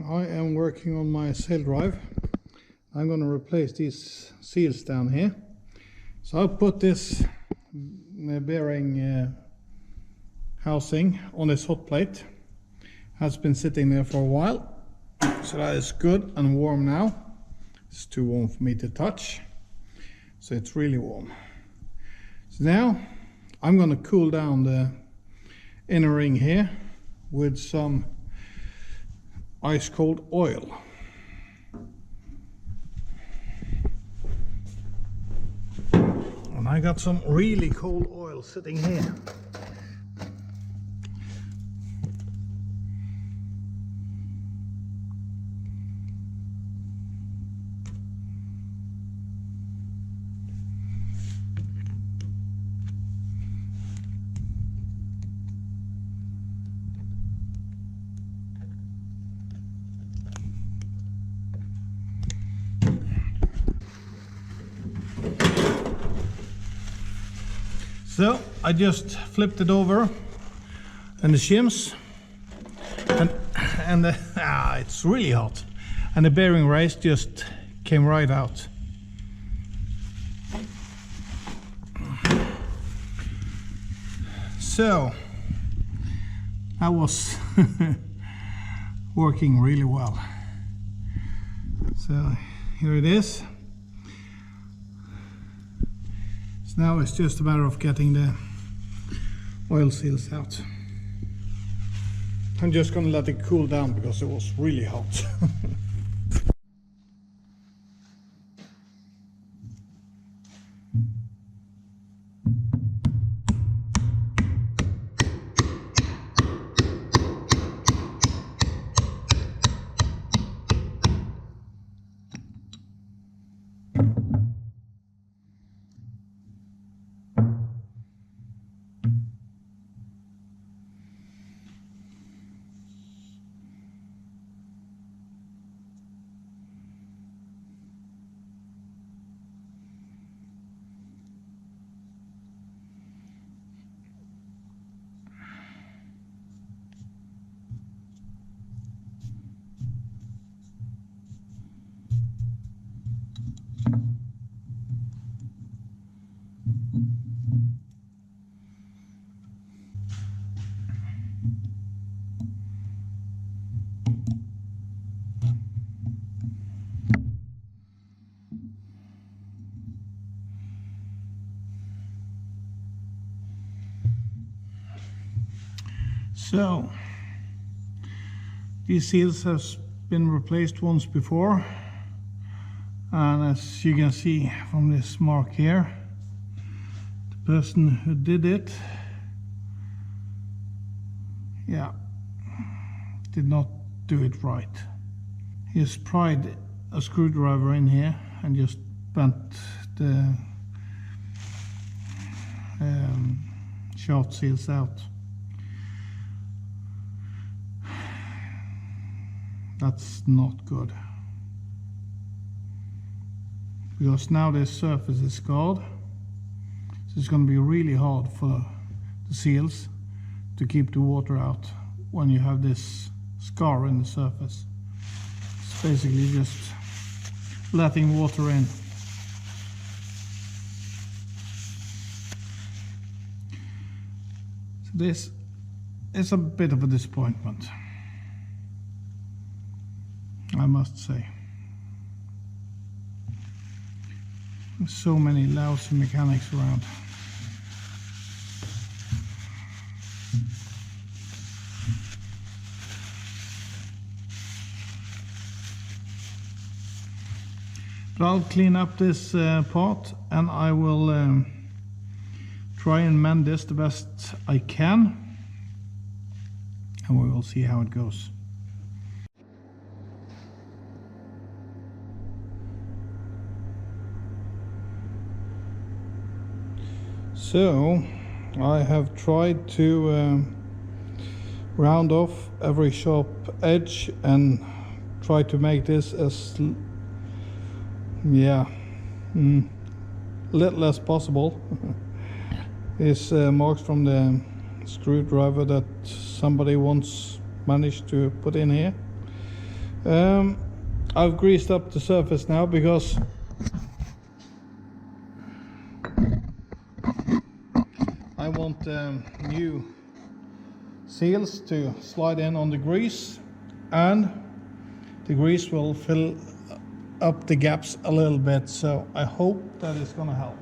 I am working on my sail drive. I'm going to replace these seals down here. So I'll put this bearing housing on this hot plate. Has been sitting there for a while, so that is good and warm now. It's too warm for me to touch, so it's really warm. So now I'm going to cool down the inner ring here with some ice cold oil. And I got some really cold oil sitting here. So I just flipped it over and the shims and it's really hot, and the bearing race just came right out. So that was working really well. So here it is. Now it's just a matter of getting the oil seals out. I'm just going to let it cool down because it was really hot. So these seals have been replaced once before, and as you can see from this mark here, the person who did it, did not do it right. He has pried a screwdriver in here and just bent the shaft seals out. That's not good, because now this surface is scarred, so it's going to be really hard for the seals to keep the water out when you have this scar in the surface. It's basically just letting water in. So this is a bit of a disappointment, I must say. There's so many lousy mechanics around. But I'll clean up this part, and I will try and mend this the best I can, and we will see how it goes. So I have tried to round off every sharp edge and try to make this as little as possible. These marks from the screwdriver that somebody once managed to put in here, I've greased up the surface now because I want new seals to slide in on the grease, and the grease will fill up the gaps a little bit, so I hope that is going to help.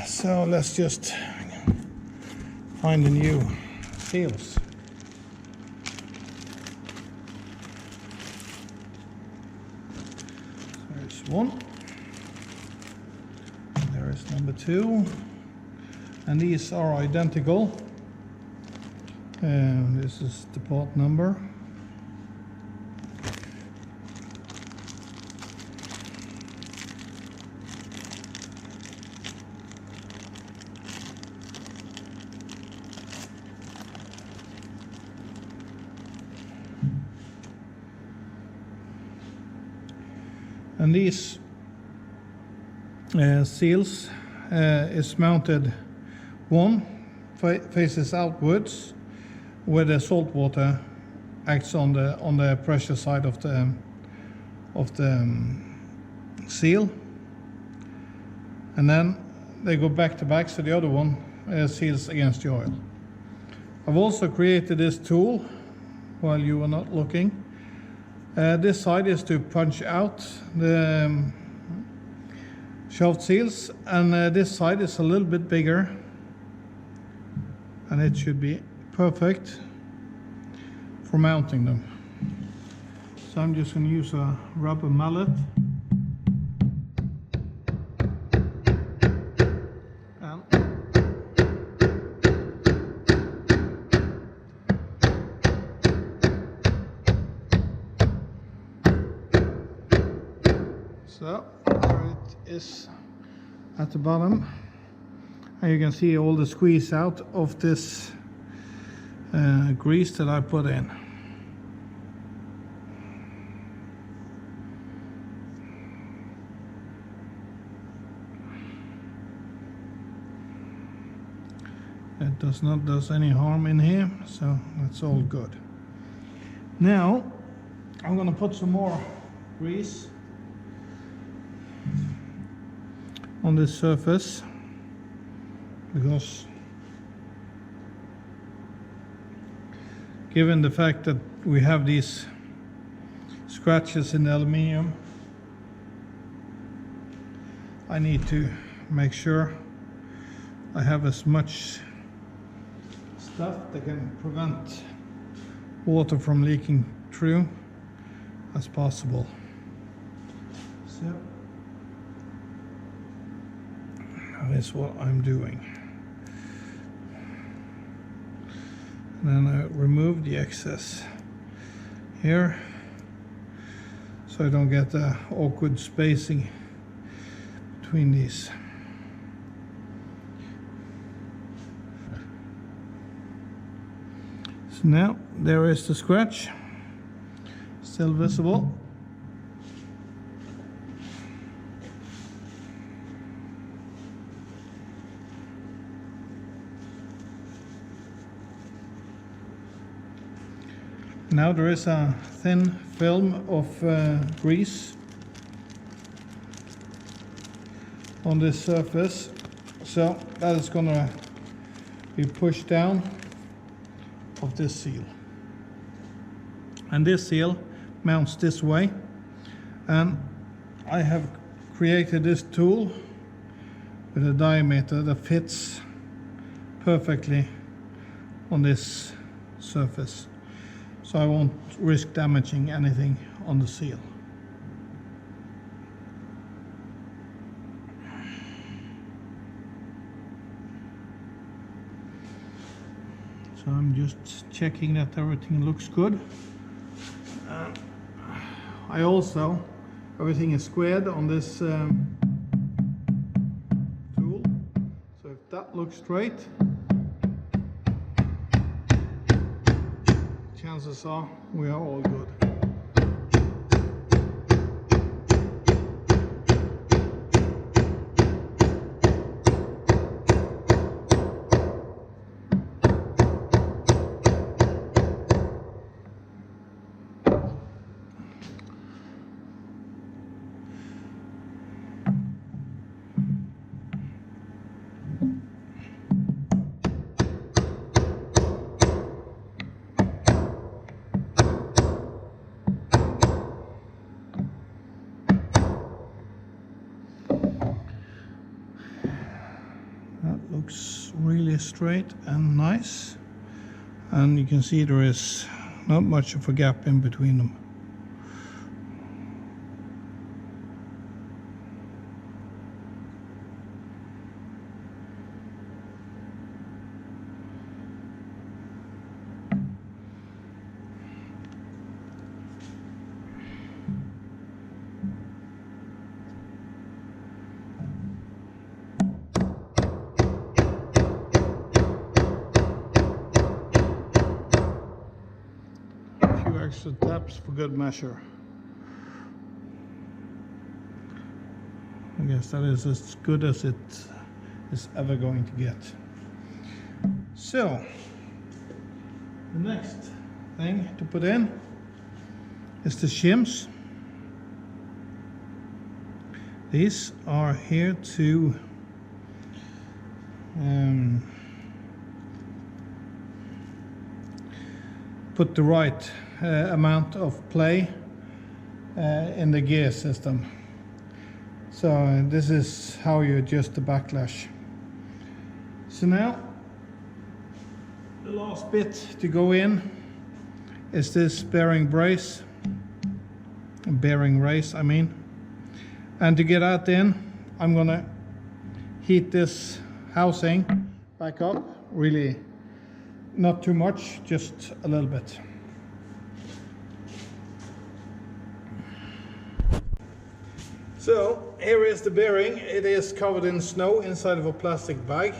So let's just find the new seals. There's one. There is number two. And these are identical. This is the part number. And these seals is mounted, one faces outwards, where the salt water acts on the pressure side of the seal, and then they go back to back, so the other one seals against the oil. I've also created this tool while you are not looking. This side is to punch out the shaft seals, and this side is a little bit bigger, and it should be perfect for mounting them. So I'm just going to use a rubber mallet and so there it is at the bottom, and you can see all the squeeze out of this grease that I put in. It does not do any harm in here, so that's all good. Now I'm going to put some more grease on this surface, because given the fact that we have these scratches in the aluminium, I need to make sure I have as much stuff that can prevent water from leaking through as possible. So that is what I'm doing. And then I remove the excess here, so I don't get the awkward spacing between these. So now there is the scratch, still visible. Now there is a thin film of grease on this surface, so that is going to be pushed down of this seal. And this seal mounts this way, and I have created this tool with a diameter that fits perfectly on this surface, so I won't risk damaging anything on the seal. So I'm just checking that everything looks good. I also, everything is squared on this tool, so if that looks straight, chances are we are all good. really straight and nice, and you can see there is not much of a gap in between them. Extra taps for good measure. I guess that is as good as it is ever going to get. So the next thing to put in is the shims. These are here to put the right amount of play in the gear system. So this is how you adjust the backlash. So now the last bit to go in is this bearing race, I mean. And to get that in, I'm gonna heat this housing back up, really not too much, just a little bit. So here is the bearing. It is covered in snow inside of a plastic bag.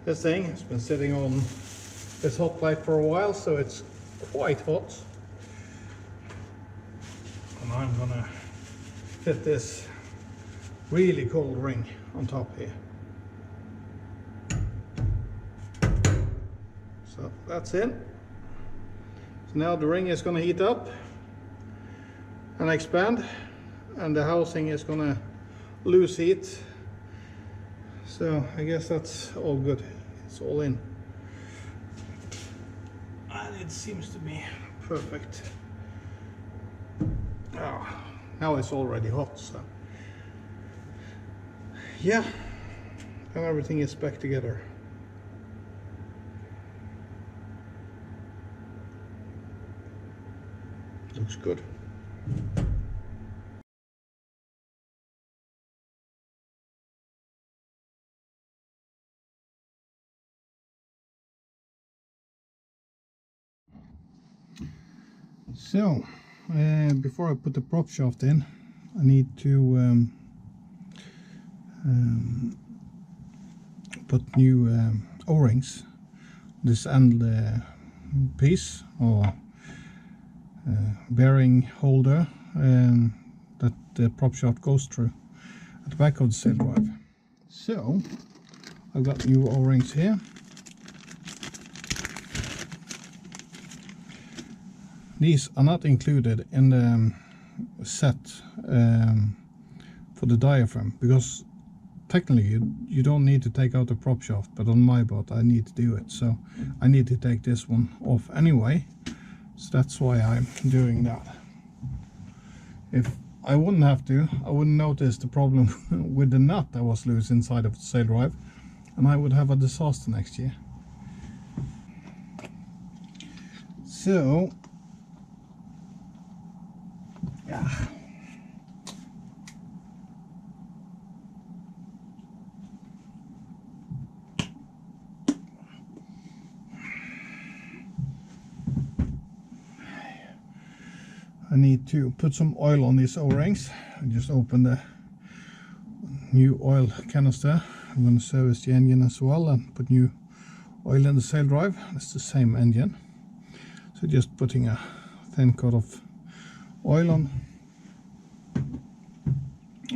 This thing has been sitting on this hot plate for a while, so it's quite hot. And I'm gonna fit this really cold ring on top here. So that's it. So now the ring is gonna heat up and expand, and the housing is gonna lose heat. So I guess that's all good. It's all in. And it seems to be perfect. Oh, now it's already hot, so yeah, and everything is back together. Looks good. So before I put the prop shaft in, I need to put new O-rings. This end piece or bearing holder that the prop shaft goes through at the back of the sail drive. So I've got new O-rings here. These are not included in the set for the diaphragm, because technically you don't need to take out the prop shaft, but on my boat I need to do it, so I need to take this one off anyway. So that's why I'm doing that. If I wouldn't have to, I wouldn't notice the problem with the nut that was loose inside of the sail drive, and I would have a disaster next year. So yeah. I need to put some oil on these O-rings. I just opened the new oil canister. I'm going to service the engine as well and put new oil in the sail drive. It's the same engine. So just putting a thin coat of oil on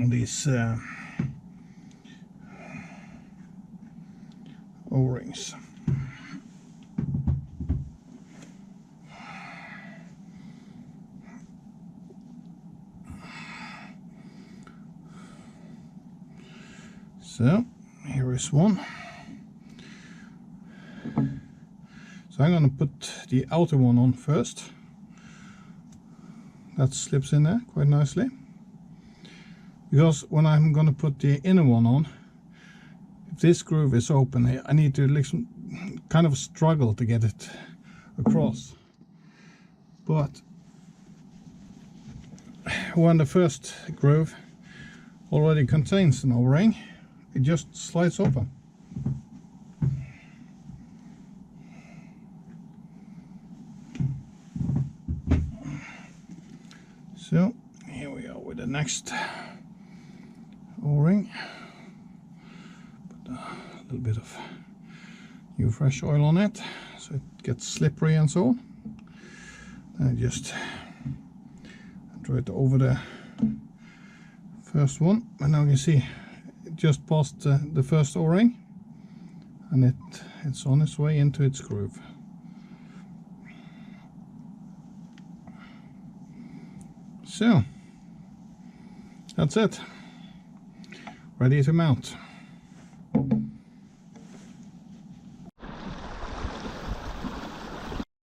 these O-rings. So here is one. So I'm going to put the outer one on first. That slips in there quite nicely, because when I'm going to put the inner one on, this groove is open here, I need to listen, kind of struggle to get it across. But when the first groove already contains an O-ring, it just slides open. So here we are with the next O-ring. Put a little bit of new fresh oil on it so it gets slippery and so on. And just draw it over the first one, and now you see it just passed the first O-ring, and it's on its way into its groove. So that's it, ready to mount.